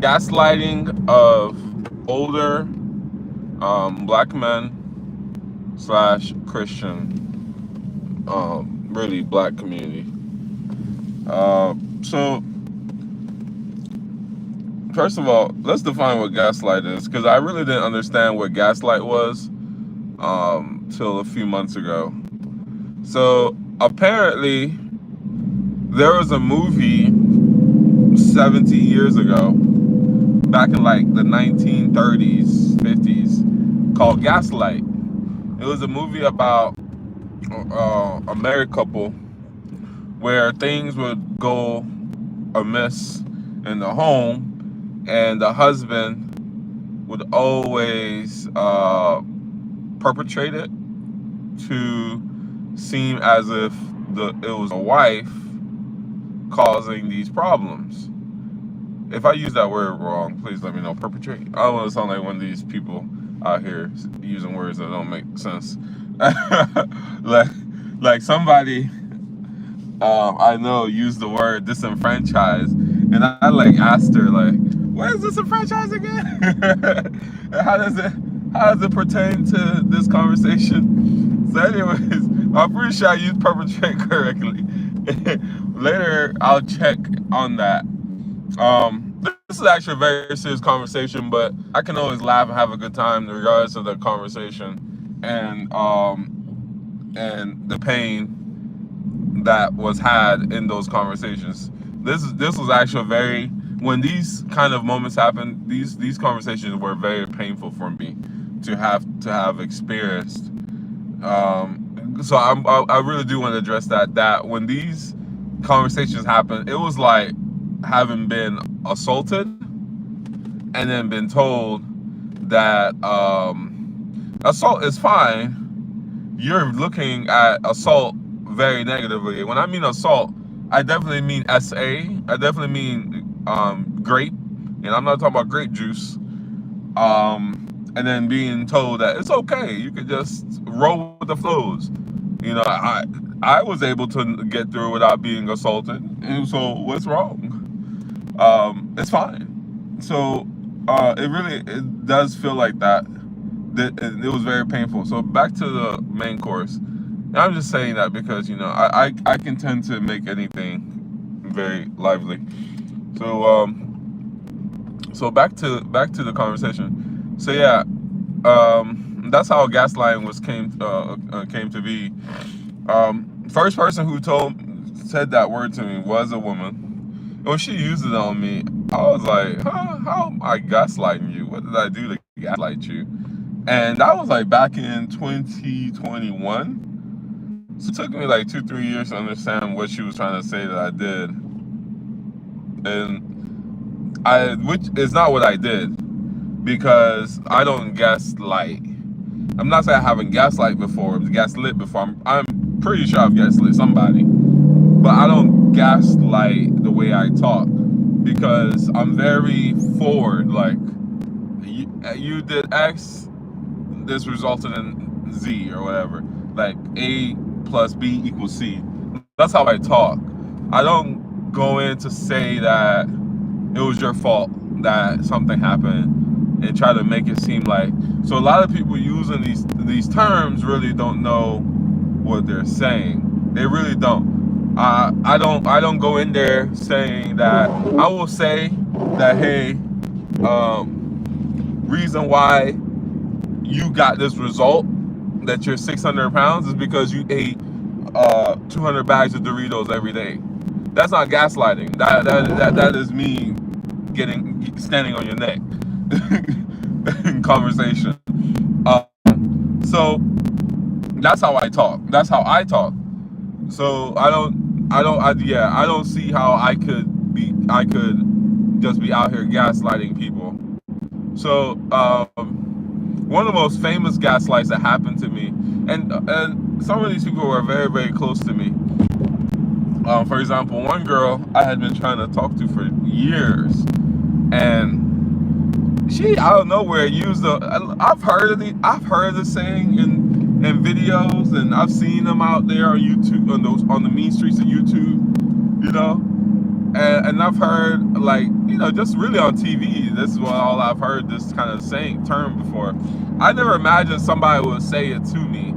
Gaslighting of older black men slash Christian, really black community. So first of all, let's define what gaslight is, because I really didn't understand what gaslight was till a few months ago. So apparently, there was a movie 70 years ago, back in like the 1930s, 50s, called Gaslight. It was a movie about a married couple where things would go amiss in the home, and the husband would always perpetrate it to seem as if it was a wife causing these problems. If I use that word wrong, please let me know. Perpetrate. I don't want to sound like one of these people out here using words that don't make sense. like somebody I know used the word disenfranchised, and I like asked her like, what is disenfranchised again? How does it pertain to this conversation? So anyways, I'm pretty sure I used perpetrate correctly. Later I'll check on that. This is actually a very serious conversation, but I can always laugh and have a good time regardless of the conversation and the pain that was had in those conversations. This was actually very, when these kind of moments happen, these conversations were very painful for me to have experienced. So I really do want to address that when these conversations happen, it was like having been assaulted and then been told that assault is fine. You're looking at assault very negatively. When I mean assault, I definitely mean SA. I definitely mean grape, and I'm not talking about grape juice. And then being told that it's okay, you could just roll with the flows. You know, I was able to get through without being assaulted, and so what's wrong? It's fine. So it does feel like that. It was very painful. So back to the main course. And I'm just saying that because I can tend to make anything very lively. So so back to the conversation. So yeah, that's how gaslighting came to be. First person who said that word to me was a woman. And when she used it on me, I was like, huh? How am I gaslighting you? What did I do to gaslight you? And that was like back in 2021. So it took me like 2-3 years to understand what she was trying to say that I did. And which is not what I did, because I don't gaslight. I'm not saying I haven't gaslight before, gaslit before. I'm pretty sure I've gaslit somebody, but I don't gaslight the way I talk, because I'm very forward. Like, you did X, this resulted in Z or whatever. Like A plus B equals C. That's how I talk. I don't go in to say that it was your fault that something happened and try to make it seem like. So a lot of people using these terms really don't know what they're saying. They really don't. I don't go in there saying that. I will say that, hey, reason why you got this result, that you're 600 pounds, is because you ate 200 bags of Doritos every day. That's not gaslighting. That is me standing on your neck in conversation. So that's how I talk. That's how I talk. So I don't see how I could just be out here gaslighting people. So one of the most famous gaslights that happened to me, and some of these people were very, very close to me. For example, one girl I had been trying to talk to for years, and she out of nowhere used I've heard of the saying in videos, and I've seen them out there on YouTube, on the mean streets of YouTube, And I've heard, like, just really on TV, this is what all I've heard this kind of saying term before. I never imagined somebody would say it to me,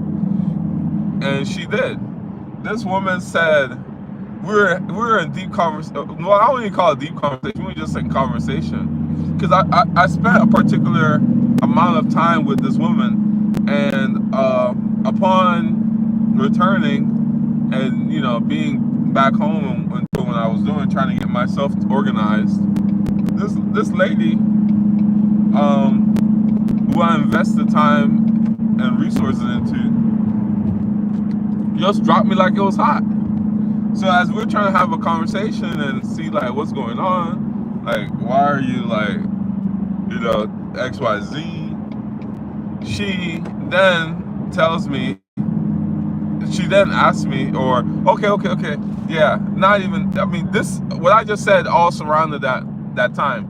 and she did. This woman said, we're in deep conversation. Well, I don't even call it deep conversation. We were just in conversation, because I spent a particular amount of time with this woman, and upon returning and being back home and doing what I was doing, trying to get myself organized, this lady, who I invested time and resources into, just dropped me like it was hot. So as we're trying to have a conversation and see like what's going on, like why are you like, XYZ, she then tells me, she then asks me, or okay, yeah, not even, I mean, this, what I just said all surrounded that time,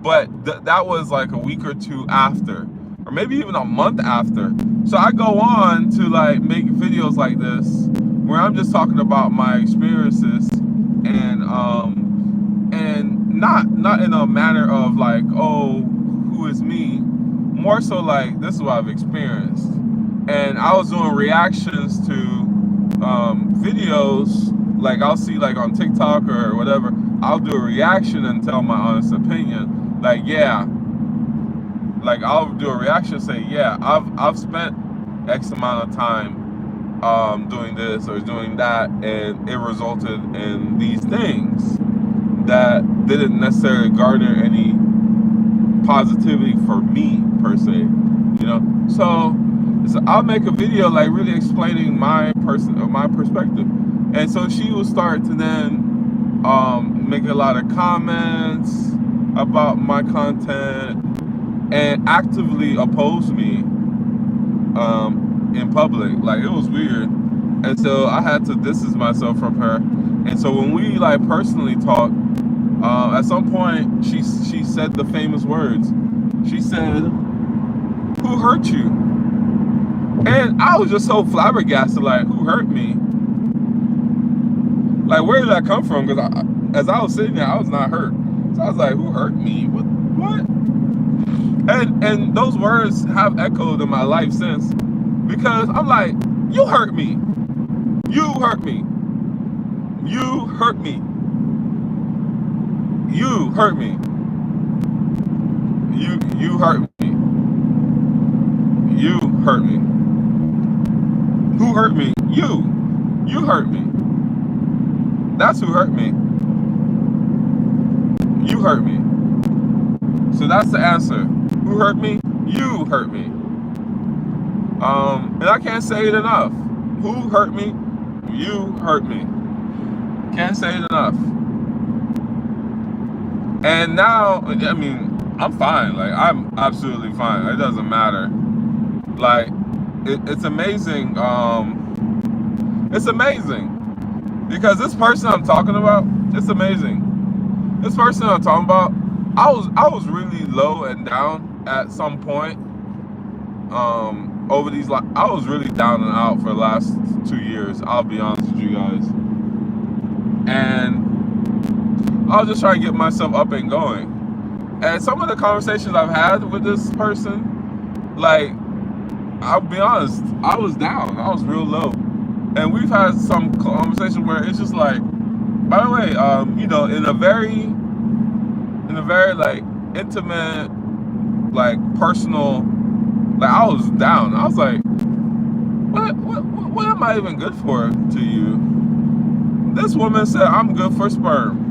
but that was like a week or two after, or maybe even a month after. So I go on to like make videos like this, where I'm just talking about my experiences, and not in a manner of like, oh, who is me, more so like, this is what I've experienced. And I was doing reactions to videos, like I'll see like on TikTok or whatever, I'll do a reaction and tell my honest opinion. Like, yeah, like I'll do a reaction, say, yeah, I've spent X amount of time doing this or doing that, and it resulted in these things that didn't necessarily garner any positivity for me per se, So I'll make a video like really explaining my perspective, and so she will start to then make a lot of comments about my content and actively oppose me in public. Like, it was weird, and so I had to distance myself from her. And so when we like personally talked, at some point she said the famous words. She said, "Who hurt you?" And I was just so flabbergasted, like, who hurt me? Like, where did that come from? Because as I was sitting there, I was not hurt. So I was like, who hurt me? What? And those words have echoed in my life since, because I'm like, you hurt me. You hurt me. You hurt me. You hurt me. You hurt me. You hurt me. Who hurt me? You hurt me. That's who hurt me. You hurt me. So that's the answer. Who hurt me? You hurt me. And I can't say it enough. Who hurt me? You hurt me. Can't say it enough. And now, I mean, I'm fine. Like, I'm absolutely fine. It doesn't matter. Like, it's amazing. It's amazing. Because this person I'm talking about, it's amazing. This person I'm talking about, I was really low and down at some point. Over these, I was really down and out for the last 2 years. I'll be honest with you guys. And I was just trying to get myself up and going. And some of the conversations I've had with this person, like, I'll be honest, I was down. I was real low. And we've had some conversation where it's just like, by the way, in a very like intimate, like personal, like, I was down. I was like, what am I even good for to you? This woman said I'm good for sperm.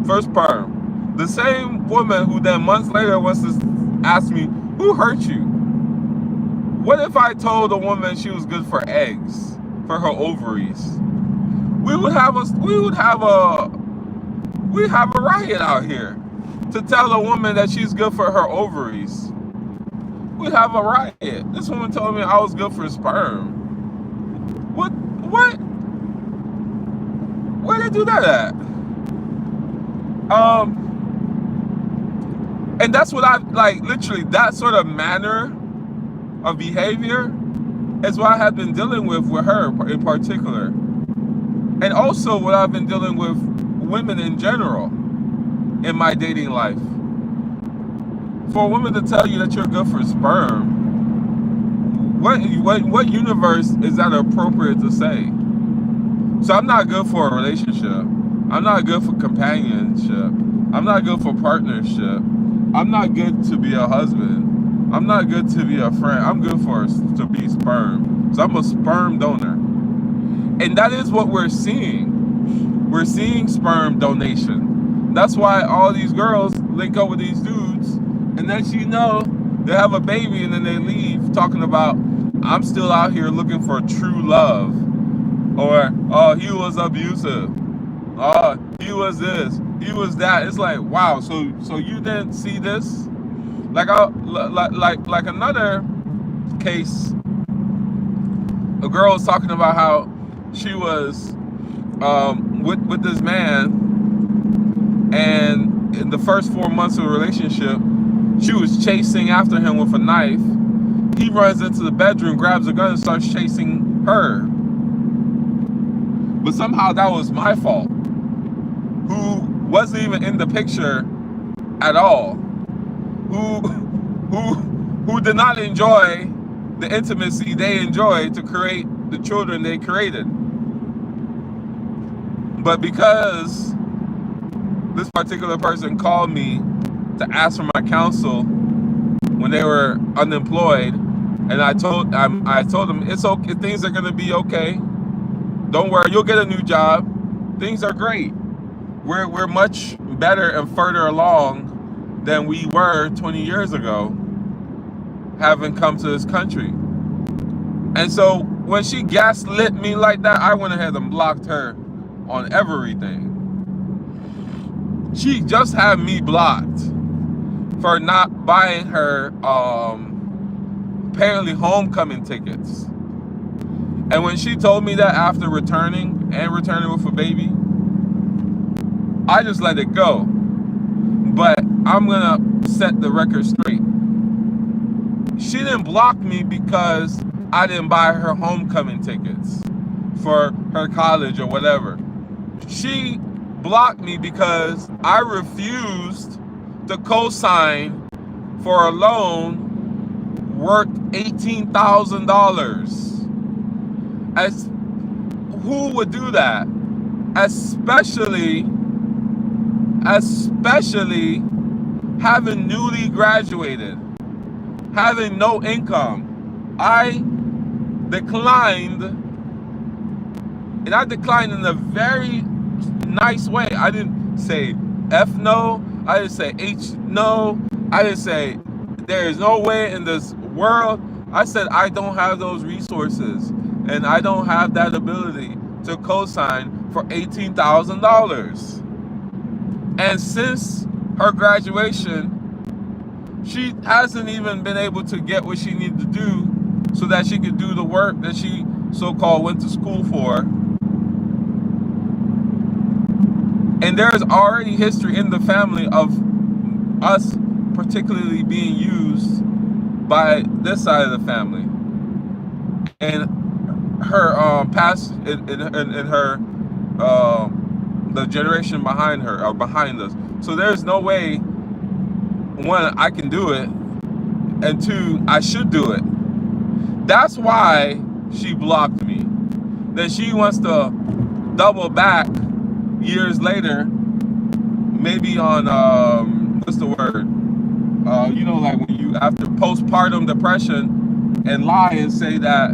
For sperm. The same woman who then months later wants to ask me, who hurt you? What if I told a woman she was good for eggs, for her ovaries? We'd have a riot out here to tell a woman that she's good for her ovaries. We'd have a riot. This woman told me I was good for sperm. What? Where they do that at? And that's what I like. Literally, that sort of manner of behavior is what I have been dealing with her in particular, and also what I've been dealing with women in general in my dating life. For a woman to tell you that you're good for sperm, what universe is that appropriate to say? So I'm not good for a relationship. I'm not good for companionship. I'm not good for partnership. I'm not good to be a husband. I'm not good to be a friend. I'm good to be sperm. So I'm a sperm donor. And that is what we're seeing. We're seeing sperm donation. That's why all these girls link up with these dudes, and next you know, they have a baby and then they leave talking about, I'm still out here looking for true love. Or, oh, he was abusive. Oh, he was this. He was that. It's like, wow. So you didn't see this? Like another case, a girl was talking about how she was with this man, and in the first 4 months of a relationship, she was chasing after him with a knife. He runs into the bedroom, grabs a gun, and starts chasing her. But somehow that was my fault, who wasn't even in the picture at all, who did not enjoy the intimacy they enjoyed to create the children they created. But because this particular person called me to ask for my counsel when they were unemployed, and I told them it's okay, things are gonna be okay. Don't worry, you'll get a new job. Things are great. We're much better and further along than we were 20 years ago, having come to this country. And so when she gaslit me like that, I went ahead and blocked her on everything. She just had me blocked for not buying her apparently homecoming tickets. And when she told me that after returning with a baby, I just let it go. But I'm gonna set the record straight. She didn't block me because I didn't buy her homecoming tickets for her college or whatever. She blocked me because I refused to co-sign for a loan worth $18,000. As who would do that? Especially having newly graduated, having no income. I declined, and I declined in a very nice way. I didn't say F no, I didn't say H no, I didn't say there is no way in this world. I said I don't have those resources and I don't have that ability to co-sign for $18,000. And since her graduation, she hasn't even been able to get what she needed to do so that she could do the work that she so-called went to school for. And there is already history in the family of us particularly being used by this side of the family. And her past, in her the generation behind her or behind us. So there's no way, one, I can do it, and two, I should do it. That's why she blocked me. Then she wants to double back years later, maybe on what's the word? Like when you after postpartum depression, and lie and say that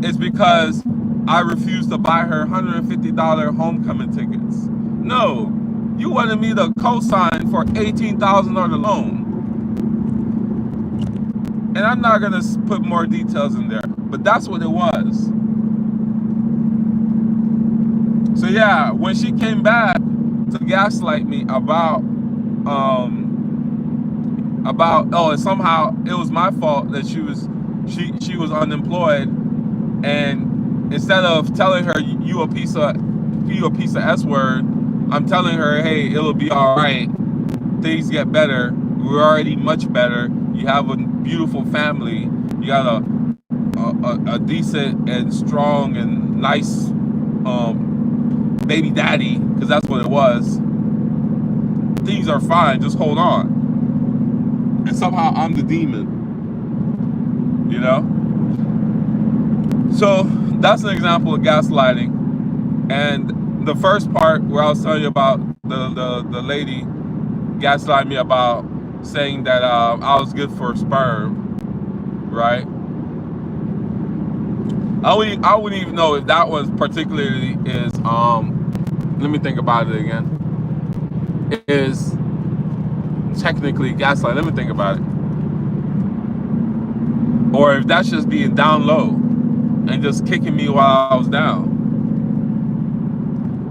it's because I refused to buy her $150 homecoming tickets. No, you wanted me to co-sign for $18,000 loan. And I'm not gonna put more details in there, but that's what it was. So yeah, when she came back to gaslight me about and somehow it was my fault that she was unemployed, and instead of telling her you a piece of S word, I'm telling her, hey, it'll be all right. Things get better. We're already much better. You have a beautiful family. You got a decent and strong and nice baby daddy, because that's what it was. Things are fine, just hold on. And somehow I'm the demon, you know? So that's an example of gaslighting. And the first part where I was telling you about the lady gaslighting me about saying that I was good for sperm, right? I wouldn't even know if that was particularly is let me think about it again. Is technically gaslight. Let me think about it. Or if that's just being down low and just kicking me while I was down.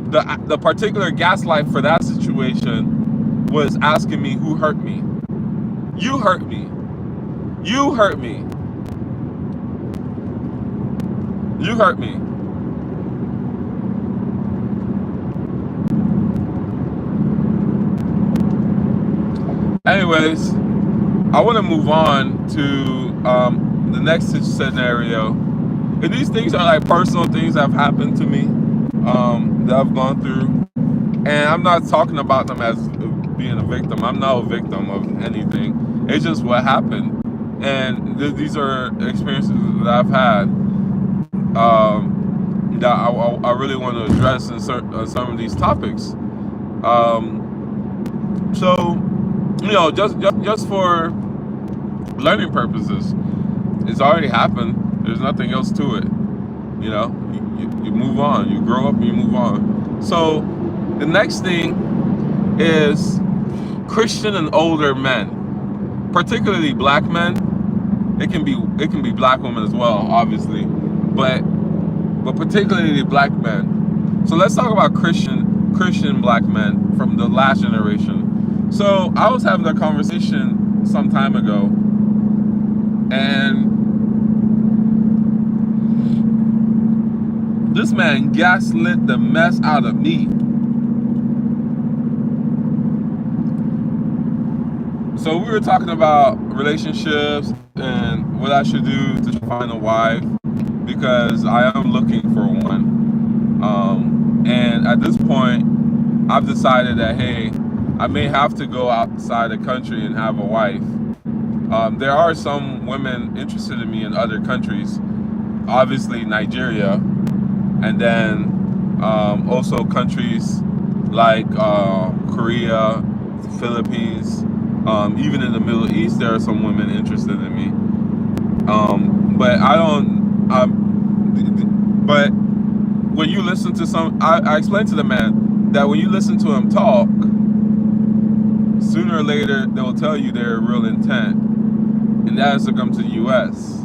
The particular gaslight for that situation was asking me who hurt me. You hurt me. You hurt me. You hurt me. Anyways, I want to move on to the next scenario. And these things are like personal things that have happened to me that I've gone through. And I'm not talking about them as being a victim. I'm not a victim of anything. It's just what happened. And these are experiences that I've had that I really want to address in some of these topics. So, you know, just for learning purposes, it's already happened. There's nothing else to it. You know, you move on. You grow up and you move on. So the next thing is Christian and older men, particularly black men. It can be black women as well, obviously, but particularly black men. So let's talk about Christian black men from the last generation. So I was having a conversation some time ago, and this man gaslit the mess out of me. So we were talking about relationships and what I should do to find a wife, because I am looking for one. And at this point, I've decided that, hey, I may have to go outside the country and have a wife. There are some women interested in me in other countries, obviously Nigeria, and then also countries like Korea, Philippines, even in the Middle East, there are some women interested in me. But I don't. But when you listen to I explained to the man that when you listen to him talk, sooner or later they'll tell you their real intent, and that is to come to the U.S.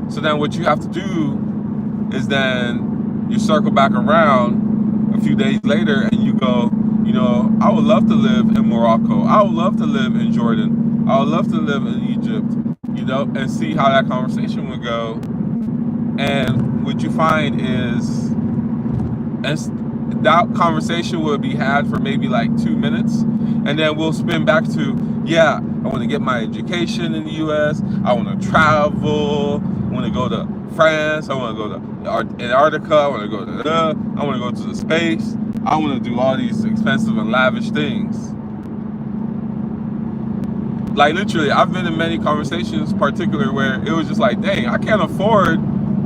So then what you have to do is then you circle back around a few days later and you go, you know, I would love to live in Morocco. I would love to live in Jordan. I would love to live in Egypt, you know, and see how that conversation would go. And what you find is, that conversation will be had for maybe like 2 minutes, and then we'll spin back to, yeah, I want to get my education in the U.S. I want to travel. I want to go to France. I want to go to Antarctica. I want to go to the space. I want to do all these expensive and lavish things. Like literally, I've been in many conversations, particularly where it was just like, dang, I can't afford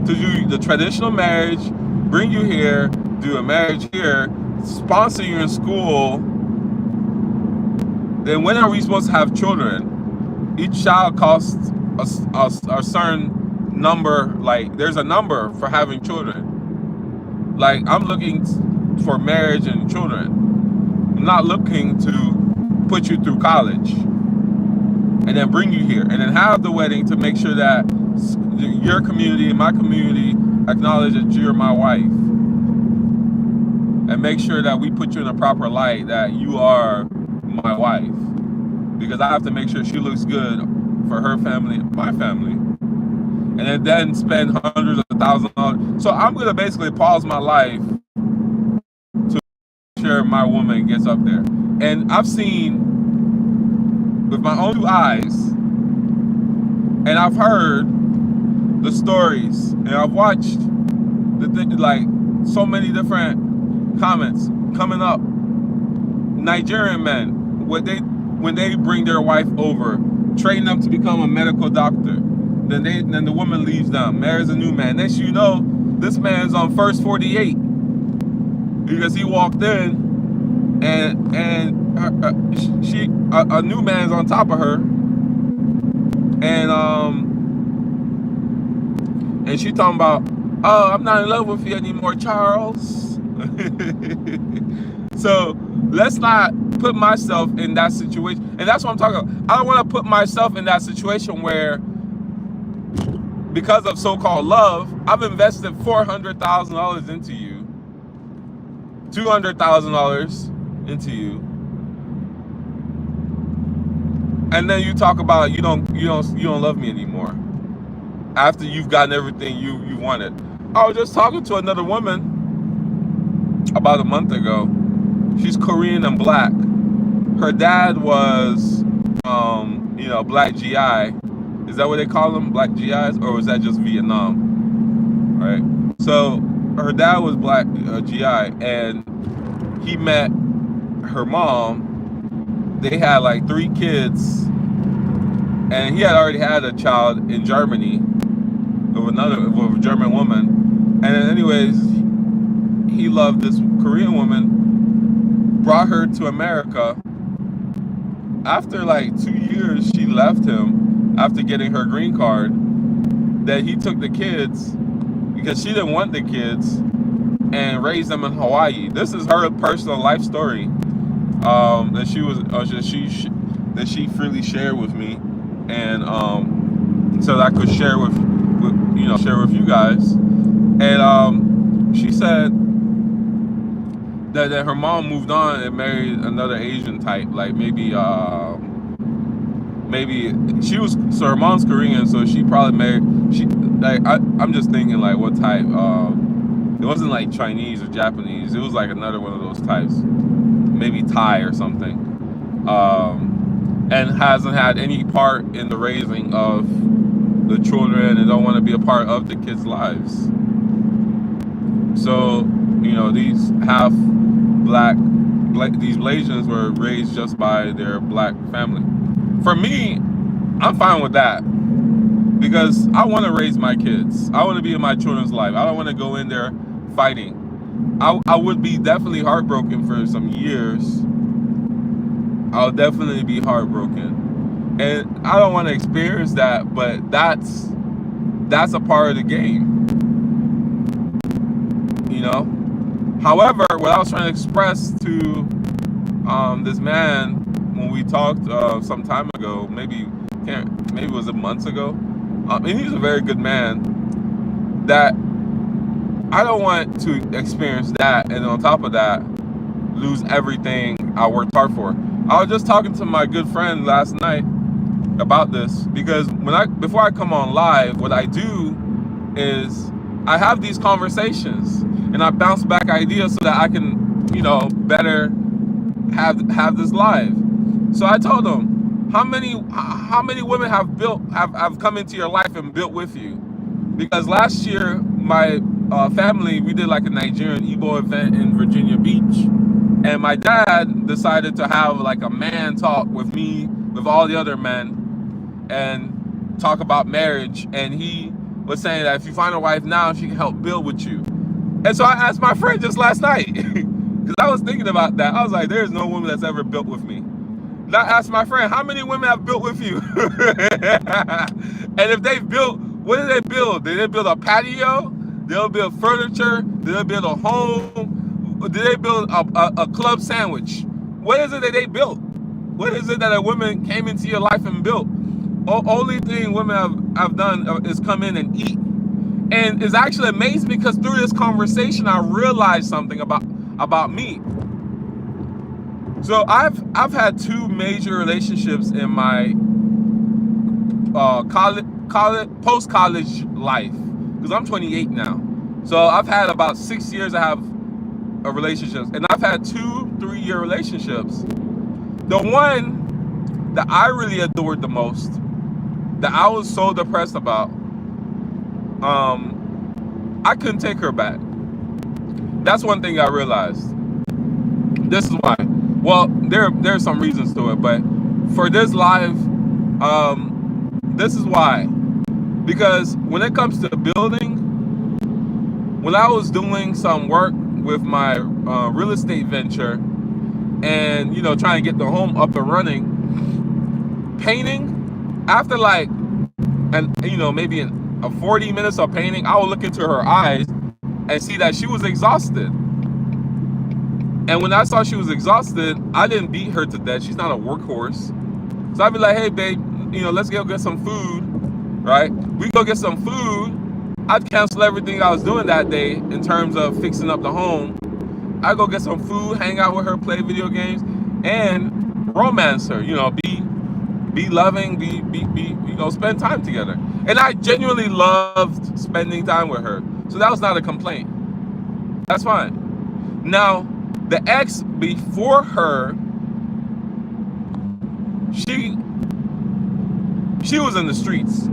to do the traditional marriage, bring you here, do a marriage here, sponsor you in school. Then when are we supposed to have children? Each child costs a certain number. Like there's a number for having children. Like I'm looking for marriage and children. I'm not looking to put you through college and then bring you here and then have the wedding to make sure that your community and my community acknowledge that you're my wife, and make sure that we put you in a proper light that you are my wife, because I have to make sure she looks good for her family and my family, and then spend hundreds of thousands of dollars. So I'm gonna basically pause my life to make sure my woman gets up there. And I've seen with my own 2 eyes, and I've heard the stories, and I've watched the thing, like so many different comments coming up. Nigerian men, when they bring their wife over, train them to become a medical doctor, then the woman leaves them, marries a new man. Next you know, this man's on first 48 because he walked in and a new man's on top of her, and she talking about, oh, I'm not in love with you anymore, Charles. So let's not put myself in that situation. And that's what I'm talking about. I don't want to put myself in that situation where, because of so-called love, I've invested $400,000 into you, $200,000 into you, and then you talk about you don't love me anymore after you've gotten everything you wanted. I was just talking to another woman about a month ago. She's Korean and black. Her dad was, black GI. Is that what they call them, black GIs, or was that just Vietnam? Right. So her dad was black GI, and he met her mom. They had like 3 kids, and he had already had a child in Germany with a German woman. And anyways, he loved this Korean woman. Brought her to America. After like 2 years, she left him after getting her green card. Then he took the kids, because she didn't want the kids, and raised them in Hawaii. This is her personal life story that she freely shared with me, and so that I could share with you guys. And she said that her mom moved on and married another Asian type, like maybe she was, so her mom's Korean, so she probably married, I'm just thinking like what type, it wasn't like Chinese or Japanese, it was like another one of those types, maybe Thai or something, and hasn't had any part in the raising of the children and don't want to be a part of the kids' lives. So these half black these Malaysians were raised just by their black family. For me, I'm fine with that, because I want to raise my kids. I want to be in my children's life. I don't want to go in there fighting. I would be definitely heartbroken for some years. I'll definitely be heartbroken, and I don't want to experience that, but that's a part of the game. However, what I was trying to express to this man when we talked some time ago, maybe it was a month ago, and he's a very good man, that I don't want to experience that, and on top of that, lose everything I worked hard for. I was just talking to my good friend last night about this, because before I come on live, what I do is I have these conversations and I bounce back ideas so that I can, better have this live. So I told them, how many women have come into your life and built with you? Because last year, my family, we did like a Nigerian Igbo event in Virginia Beach, and my dad decided to have like a man talk with me, with all the other men, and talk about marriage. And he was saying that if you find a wife now, she can help build with you. And so I asked my friend just last night, because I was thinking about that. I was like, there's no woman that's ever built with me. And I asked my friend, how many women have built with you? And if they've built, what did they build? Did they build a patio? Did they build furniture? Did they build a home? Did they build a club sandwich? What is it that they built? What is it that a woman came into your life and built? Only thing women have done is come in and eat. And it's actually amazing, because through this conversation, I realized something about me. So I've had 2 major relationships in my post-college life, because I'm 28 now. So I've had about 6 years I have relationships, and I've had 2-3-year relationships. The one that I really adored the most, that I was so depressed about, I couldn't take her back. That's one thing I realized. This is why. Well, there's some reasons to it, but for this live, this is why. Because when it comes to building, when I was doing some work with my real estate venture, and trying to get the home up and running, painting, after like maybe a 40 minutes of painting, I would look into her eyes and see that she was exhausted. And when I saw she was exhausted, I didn't beat her to death. She's not a workhorse. So I'd be like, hey, babe, let's go get some food, right? We go get some food. I'd cancel everything I was doing that day in terms of fixing up the home. I'd go get some food, hang out with her, play video games, and romance her, be loving, spend time together. And I genuinely loved spending time with her. So that was not a complaint. That's fine. Now, the ex before her, she was in the streets.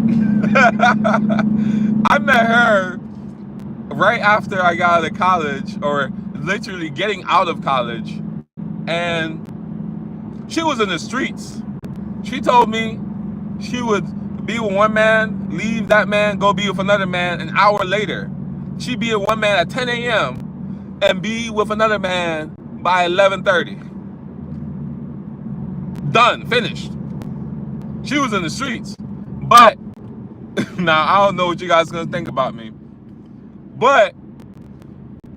I met her right after I got out of college, or literally getting out of college, and she was in the streets. She told me she would be with one man, leave that man, go be with another man an hour later. She'd be with one man at 10 a.m. and be with another man by 11:30. Done, finished. She was in the streets. But now I don't know what you guys are gonna think about me, but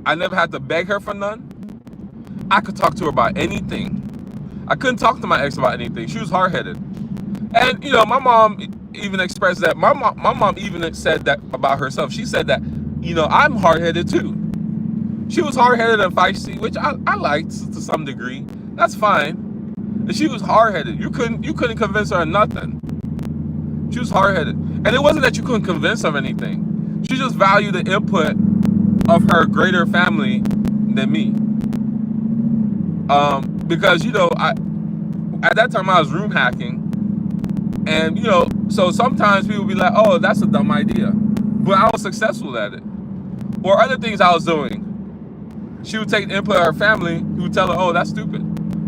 I never had to beg her for none. I could talk to her about anything. I couldn't talk to my ex about anything. She was hard-headed. And my mom even expressed that. My mom even said that about herself. She said that, I'm hard-headed too. She was hard-headed and feisty, which I liked to some degree. That's fine. And she was hard-headed. You couldn't convince her of nothing. She was hard-headed. And it wasn't that you couldn't convince her of anything. She just valued the input of her greater family than me. Because at that time I was room hacking, and so sometimes people be like, oh, that's a dumb idea, but I was successful at it. Or other things I was doing, she would take the input of her family, who would tell her, oh, that's stupid,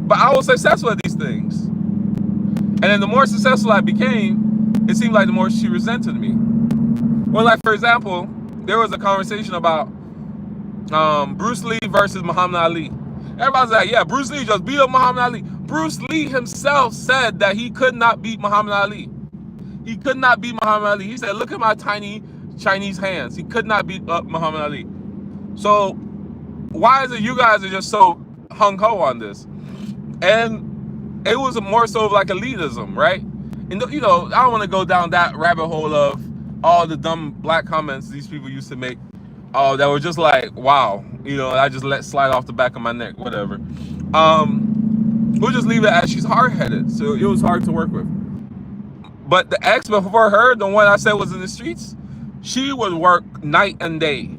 but I was successful at these things. And then the more successful I became, it seemed like the more she resented me. Well, like for example, there was a conversation about Bruce Lee versus Muhammad Ali. Everybody's like, yeah, Bruce Lee just beat up Muhammad Ali. Bruce Lee himself said that he could not beat Muhammad Ali. He could not beat Muhammad Ali. He said, look at my tiny Chinese hands. He could not beat up Muhammad Ali. So why is it you guys are just so hung-ho on this? And it was more so of like elitism, right? And I don't want to go down that rabbit hole of all the dumb black comments these people used to make. Oh, that were just like, wow, I just let slide off the back of my neck, whatever. We'll just leave it as she's hard-headed, so it was hard to work with. But the ex before her, the one I said was in the streets, she would work night and day,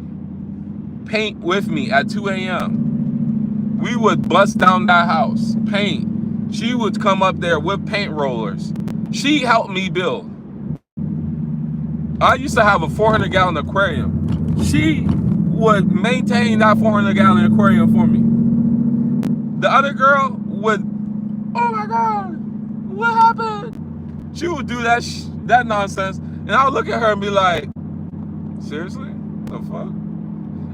paint with me at 2 a.m. We would bust down that house, paint. She would come up there with paint rollers. She helped me build. I used to have a 400-gallon aquarium. She would maintain that 400-gallon aquarium for me. The other girl would, oh my God, what happened? She would do that nonsense, and I would look at her and be like, seriously? The fuck?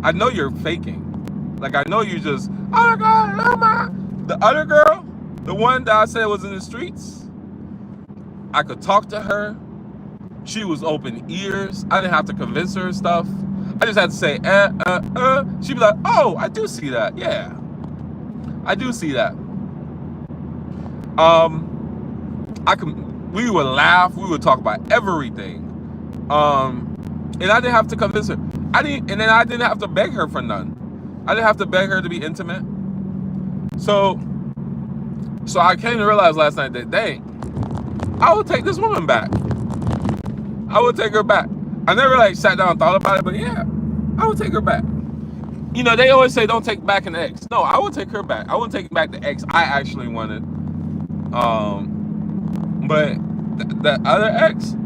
I know you're faking. Like, I know you just, oh my God, oh my. The other girl, the one that I said was in the streets, I could talk to her. She was open ears. I didn't have to convince her of stuff. I just had to say, She'd be like, oh, I do see that. Yeah, I do see that. We would laugh. We would talk about everything. And I didn't have to convince her. I didn't have to beg her for none. I didn't have to beg her to be intimate. So I came to realize last night that, dang, I would take this woman back. I would take her back. I never sat down and thought about it, but yeah, I would take her back. They always say don't take back an ex. No, I would take her back. I wouldn't take back the ex I actually wanted. But the other ex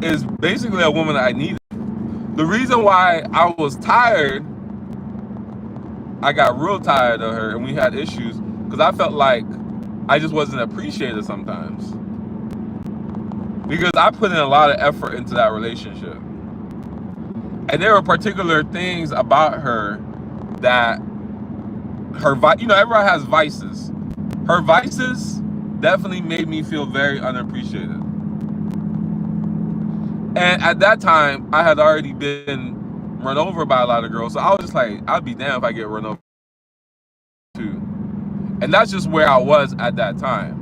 is basically a woman that I needed. The reason why I was tired I got real tired of her and we had issues because I felt like I just wasn't appreciated sometimes. Because I put in a lot of effort into that relationship. And there were particular things about her that everyone has vices. Her vices definitely made me feel very unappreciated. And at that time, I had already been run over by a lot of girls. So I was just like, I'd be damned if I get run over too. And that's just where I was at that time.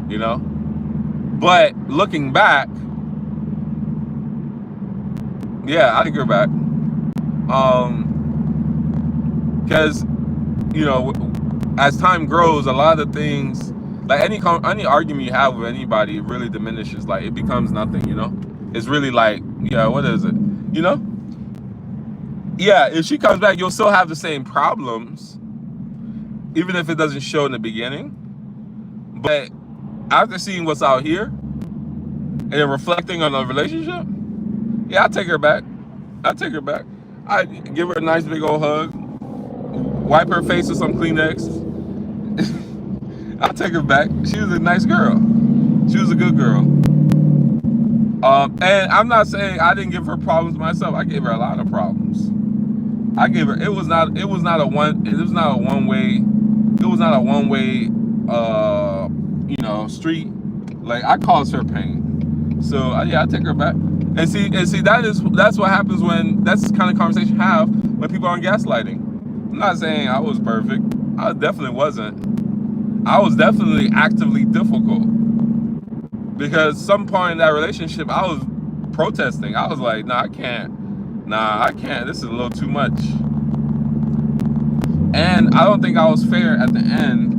You know? But looking back, yeah, I take her back. Because, as time grows, a lot of things, like any argument you have with anybody, it really diminishes. Like, it becomes nothing, It's really like, yeah, what is it? Yeah, if she comes back, you'll still have the same problems, even if it doesn't show in the beginning. But after seeing what's out here and then reflecting on the relationship, yeah, I'll take her back. I give her a nice big old hug, wipe her face with some Kleenex. I'll take her back. She was a nice girl. She was a good girl. And I'm not saying I didn't give her problems myself. I gave her a lot of problems. It was not a one way street. Like, I caused her pain. So yeah, I take her back. And see that's what happens that's the kind of conversation you have when people are gaslighting. I'm not saying I was perfect. I definitely wasn't. I was definitely actively difficult. Because some point in that relationship, I was protesting. I was like, I can't. This is a little too much. And I don't think I was fair at the end,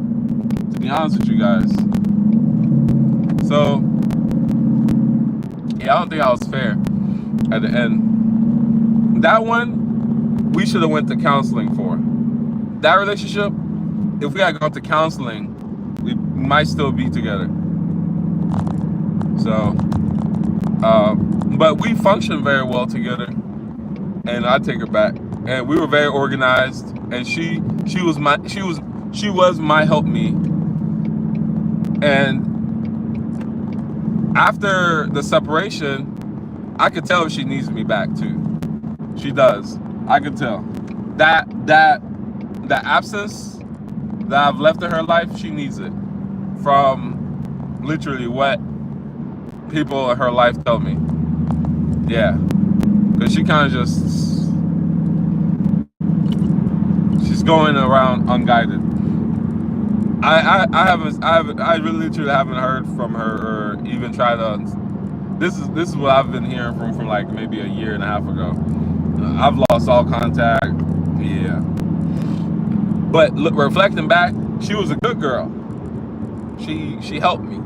to be honest with you guys. So, yeah, I don't think I was fair at the end. That one, we should have went to counseling for. That relationship, if we had gone to counseling, we might still be together. So, but we functioned very well together, and I take her back. And we were very organized, and she was my help me. And after the separation, I could tell if she needs me back too. She does. I could tell that absence that I've left in her life, she needs it. From literally what people in her life tell me. Yeah, because she kind of she's going around unguided. I really literally haven't heard from her or even tried to. This is what I've been hearing from like maybe a year and a half ago. I've lost all contact. Yeah. But look, reflecting back, she was a good girl. She helped me.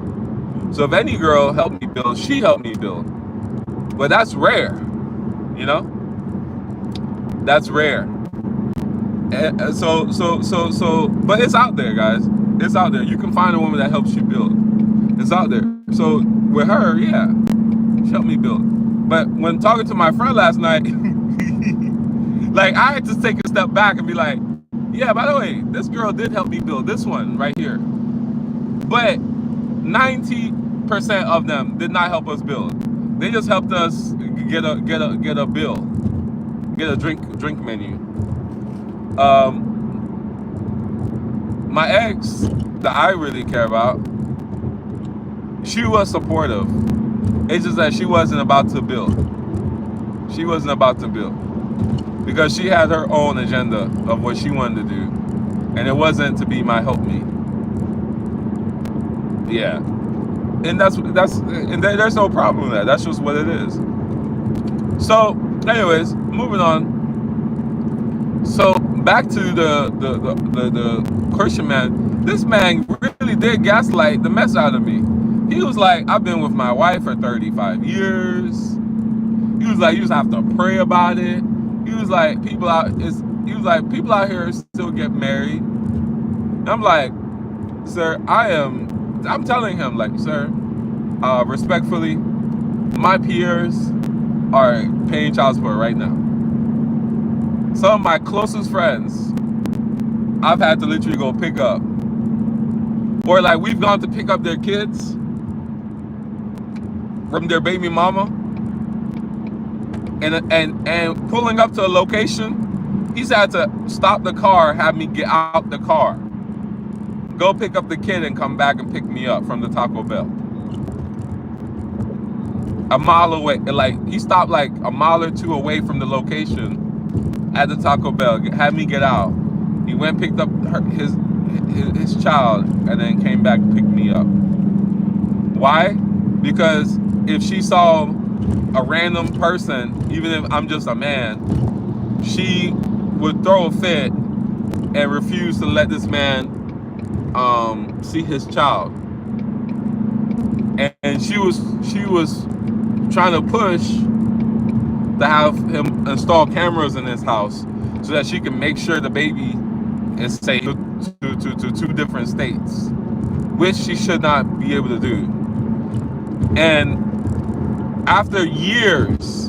So if any girl helped me build, she helped me build. But that's rare, That's rare. And so, but it's out there, guys. It's out there. You can find a woman that helps you build. It's out there. So with her, yeah, she helped me build. But when talking to my friend last night, like, I had to take a step back and be like, yeah, by the way, this girl did help me build this one right here. But 90% of them did not help us build. They just helped us get a bill, get a drink menu. My ex that I really care about, she was supportive. It's just that she wasn't about to build. She wasn't about to build because she had her own agenda of what she wanted to do, and it wasn't to be my helpmeet. Yeah, and there's no problem with that. That's just what it is. So, anyways, moving on. So back to the Christian man. This man really did gaslight the mess out of me. He was like, I've been with my wife for 35 years. He was like, you just have to pray about it. He was like, people out here still get married. I'm like, sir, I'm telling him, like, sir, respectfully, my peers are paying child support right now. Some of my closest friends, I've had to literally go pick up. Or like we've gone to pick up their kids from their baby mama, and pulling up to a location, he's had to stop the car, have me get out the car, go pick up the kid and come back and pick me up from the Taco Bell. A mile away, like he stopped like a mile or two away from the location at the Taco Bell, had me get out. He went and picked up his child and then came back and picked me up. Why? Because if she saw a random person, even if I'm just a man, she would throw a fit and refuse to let this man see his child. And she was trying to push to have him install cameras in his house so that she can make sure the baby is safe to two different states, which she should not be able to do. And after years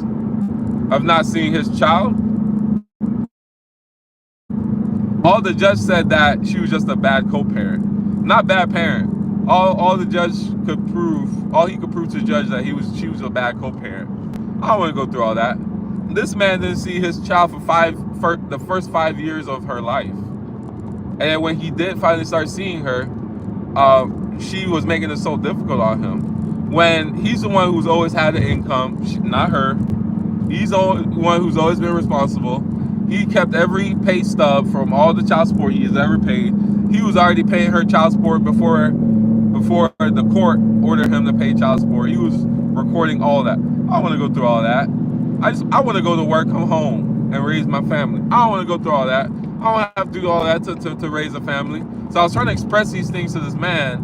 of not seeing his child, all the judge said that she was just a bad co-parent, not bad parent. All the judge could prove, all he could prove to the judge that she was a bad co-parent. I don't want to go through all that. This man didn't see his child for the first 5 years of her life, and when he did finally start seeing her, she was making it so difficult on him. When he's the one who's always had an income, not her. He's the one who's always been responsible. He kept every pay stub from all the child support he has ever paid. He was already paying her child support before the court ordered him to pay child support. He was recording all that. I don't want to go through all that. I want to go to work, come home, and raise my family. I don't want to go through all that. I don't have to do all that to raise a family. So I was trying to express these things to this man,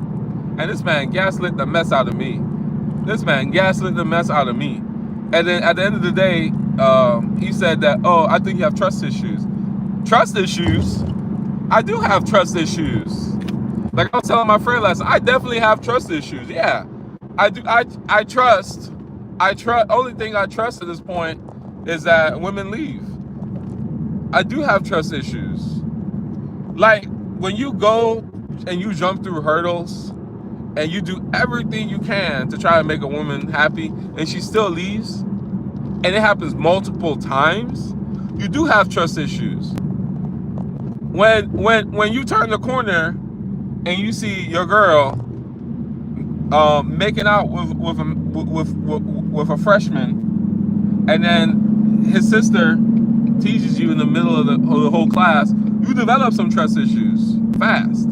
and this man gaslit the mess out of me. And then at the end of the day, he said that, oh, I think you have trust issues. Trust issues? I do have trust issues. Like I was telling my friend last night, I definitely have trust issues. Yeah, I do. I trust. Only thing I trust at this point is that women leave. I do have trust issues. Like when you go and you jump through hurdles and you do everything you can to try to make a woman happy and she still leaves, and it happens multiple times, you do have trust issues. When you turn the corner and you see your girl making out with a freshman, and then his sister teases you in the middle of the whole class, you develop some trust issues fast.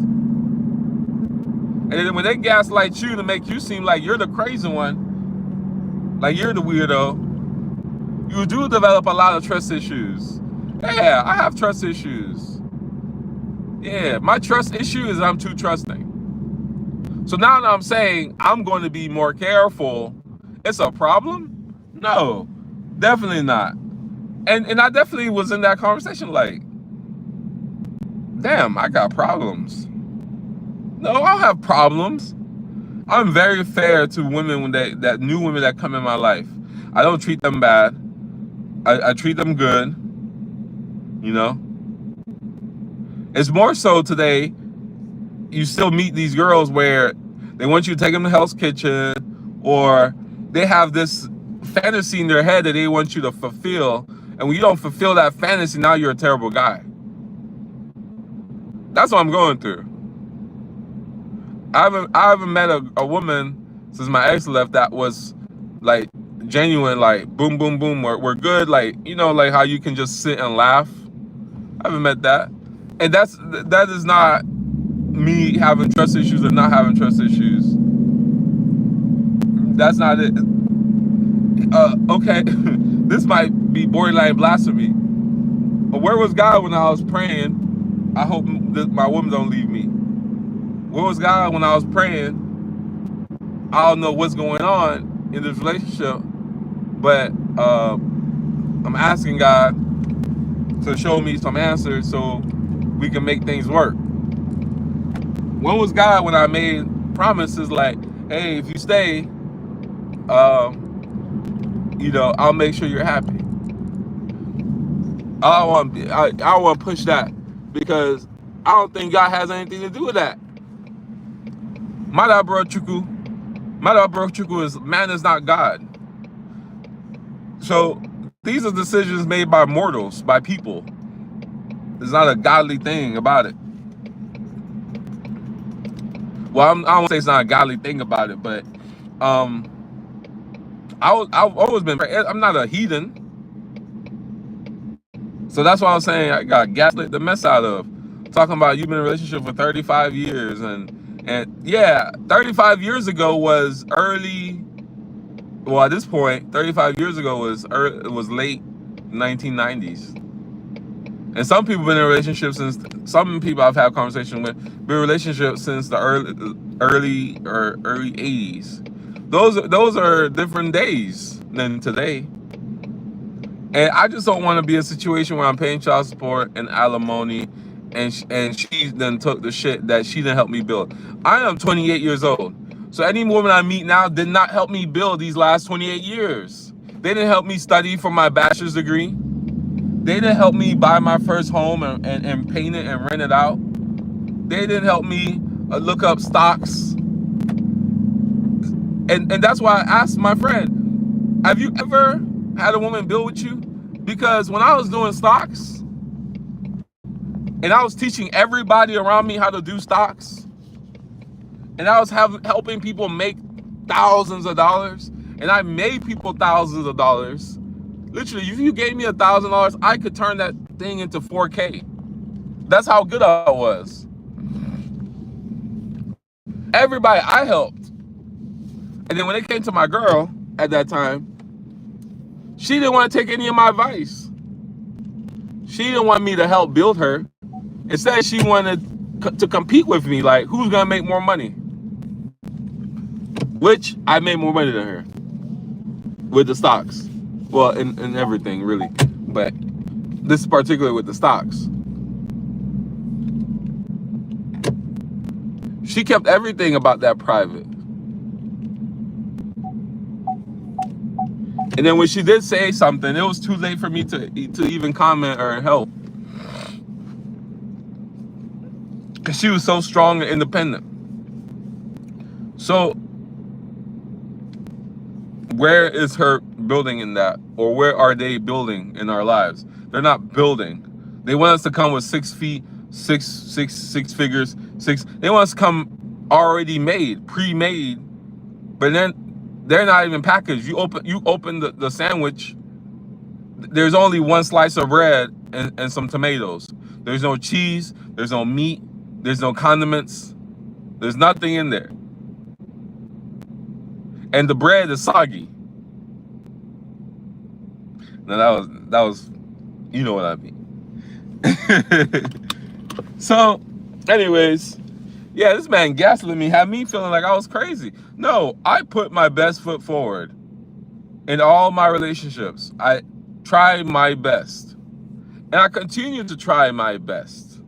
And then when they gaslight you to make you seem like you're the crazy one, like you're the weirdo, you do develop a lot of trust issues. Yeah, I have trust issues. Yeah, my trust issue is I'm too trusting. So now that I'm saying I'm going to be more careful, it's a problem? No, definitely not. And I definitely was in that conversation like, damn, I got problems. No, I don't have problems. I'm very fair to women that new women that come in my life. I don't treat them bad. I treat them good. You know? It's more so today, you still meet these girls where they want you to take them to Hell's Kitchen, or they have this fantasy in their head that they want you to fulfill. And when you don't fulfill that fantasy, now you're a terrible guy. That's what I'm going through. I haven't met a woman since my ex left that was like genuine, like boom, boom, boom. We're good, like, you know, like how you can just sit and laugh. I haven't met that. And that is not me having trust issues or not having trust issues. That's not it. Okay, this might be borderline blasphemy. But where was God when I was praying? I hope that my woman don't leave me. Where was God when I was praying? I don't know what's going on in this relationship, but I'm asking God to show me some answers so we can make things work. When was God when I made promises like, hey, if you stay, you know, I'll make sure you're happy. I don't want to push that because I don't think God has anything to do with that. Madabro Chuku is man is not God. So these are decisions made by mortals, by people. It's not a godly thing about it. Well, I won't say it's not a godly thing about it, but I've always been. I'm not a heathen, so that's why I'm saying I got gaslit the mess out of. Talking about you've been in a relationship for 35 years, and yeah, 35 years ago was early. Well, at this point, 35 years ago was late 1990s. And some people been in a relationship since. Some people I've had conversation with been in relationships since the early 80s. Those are different days than today. And I just don't want to be a situation where I'm paying child support and alimony, and she then took the shit that she didn't help me build. I am 28 years old. So any woman I meet now did not help me build these last 28 years. They didn't help me study for my bachelor's degree. They didn't help me buy my first home and paint it and rent it out. They didn't help me look up stocks. And that's why I asked my friend, have you ever had a woman build with you? Because when I was doing stocks, and I was teaching everybody around me how to do stocks, and I was helping people make thousands of dollars, and I made people thousands of dollars. Literally, if you gave me $1,000, I could turn that thing into 4K. That's how good I was. Everybody I helped. And then when it came to my girl at that time, she didn't want to take any of my advice. She didn't want me to help build her. Instead, she wanted to compete with me, like, who's going to make more money? Which I made more money than her with the stocks. Well, in everything, really. But this is particular with the stocks. She kept everything about that private. And then when she did say something, it was too late for me to even comment or help. Because she was so strong and independent. So where is her building in that? Or where are they building in our lives? They're not building. They want us to come with 6 feet, six figures, they want us to come already made, pre-made, but then they're not even packaged. You open the sandwich, there's only one slice of bread and some tomatoes. There's no cheese, there's no meat, there's no condiments, there's nothing in there. And the bread is soggy. Now that was, you know what I mean. So, anyways, yeah, this man gaslit me, had me feeling like I was crazy. No, I put my best foot forward in all my relationships. I tried my best, and I continue to try my best.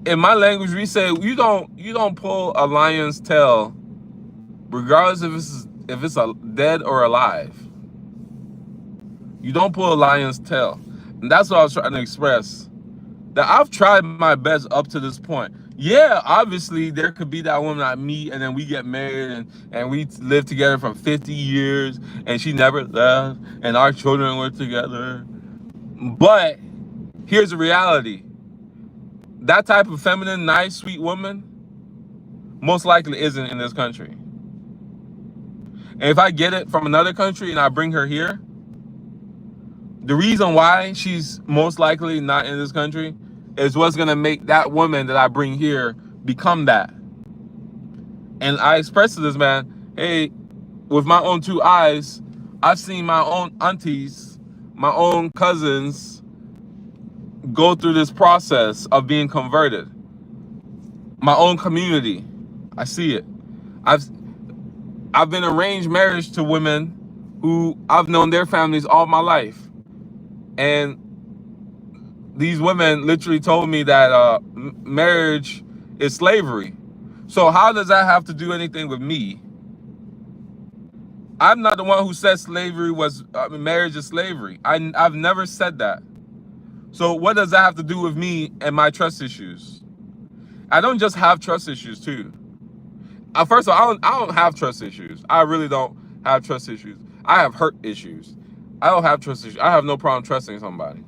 In my language, we say you don't pull a lion's tail, regardless if it's a dead or alive. You don't pull a lion's tail, and that's what I was trying to express. That I've tried my best up to this point. Yeah, obviously there could be that woman I meet and then we get married and we live together for 50 years and she never left and our children were together. But here's the reality. That type of feminine, nice, sweet woman most likely isn't in this country. And if I get it from another country and I bring her here, the reason why she's most likely not in this country is what's going to make that woman that I bring here become that. And I expressed to this man, hey, with my own 2 eyes, I've seen my own aunties, my own cousins go through this process of being converted. My own community, I see it. I've been arranged marriage to women who I've known their families all my life. And these women literally told me that marriage is slavery. So how does that have to do anything with me? I'm not the one who said slavery was marriage is slavery. I've never said that. So what does that have to do with me and my trust issues? I don't just have trust issues too. First of all, I don't have trust issues. I really don't have trust issues. I have hurt issues. I don't have trust issues. I have no problem trusting somebody.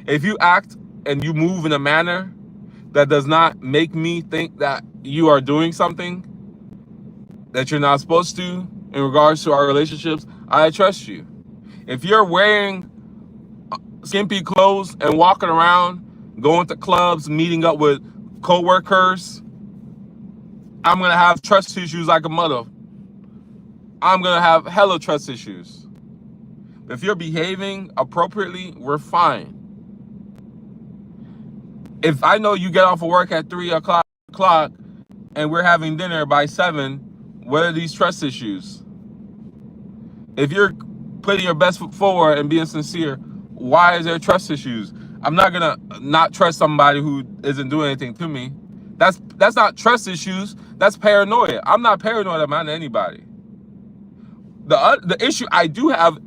If you act and you move in a manner that does not make me think that you are doing something that you're not supposed to in regards to our relationships, I trust you. If you're wearing skimpy clothes and walking around, going to clubs, meeting up with co-workers, I'm gonna have trust issues like a mother. I'm gonna have hella trust issues. If you're behaving appropriately, we're fine. If I know you get off of work at 3 o'clock and we're having dinner by 7, what are these trust issues? If you're putting your best foot forward and being sincere, why is there trust issues? I'm not gonna not trust somebody who isn't doing anything to me. That's not trust issues. That's paranoia. I'm not paranoid about anybody. The issue I do have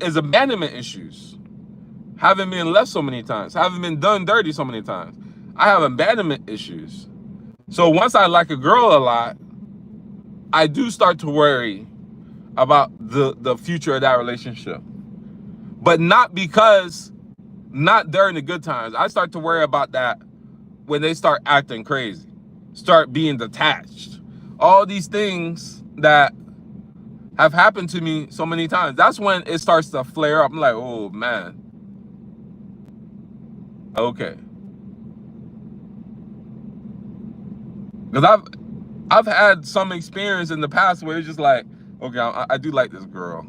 is abandonment issues. Having been left so many times, having been done dirty so many times. I have abandonment issues. So once I like a girl a lot, I do start to worry about the future of that relationship. But not during the good times. I start to worry about that when they start acting crazy, start being detached. All these things that have happened to me so many times. That's when it starts to flare up. I'm like, oh man. Okay. Because I've had some experience in the past where it's just like, okay, I do like this girl.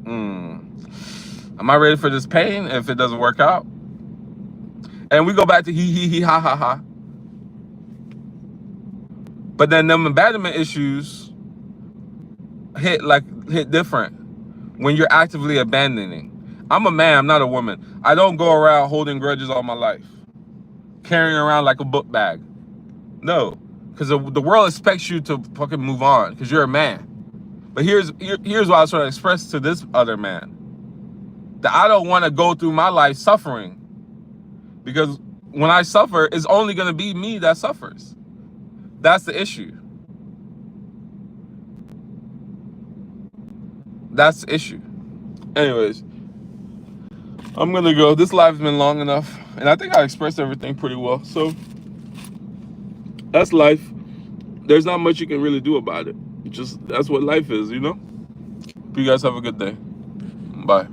Am I ready for this pain if it doesn't work out? And we go back to he, ha, ha, ha. But then them abandonment issues hit different when you're actively abandoning. I'm a man, I'm not a woman. I don't go around holding grudges all my life, carrying around like a book bag. No, because the world expects you to fucking move on because you're a man. But here's what I was trying to express to this other man. That I don't want to go through my life suffering. Because when I suffer, it's only going to be me that suffers. That's the issue. That's the issue. Anyways, I'm going to go. This live has been long enough. And I think I expressed everything pretty well. So that's life. There's not much you can really do about it. That's what life is, you know? You guys have a good day. Bye.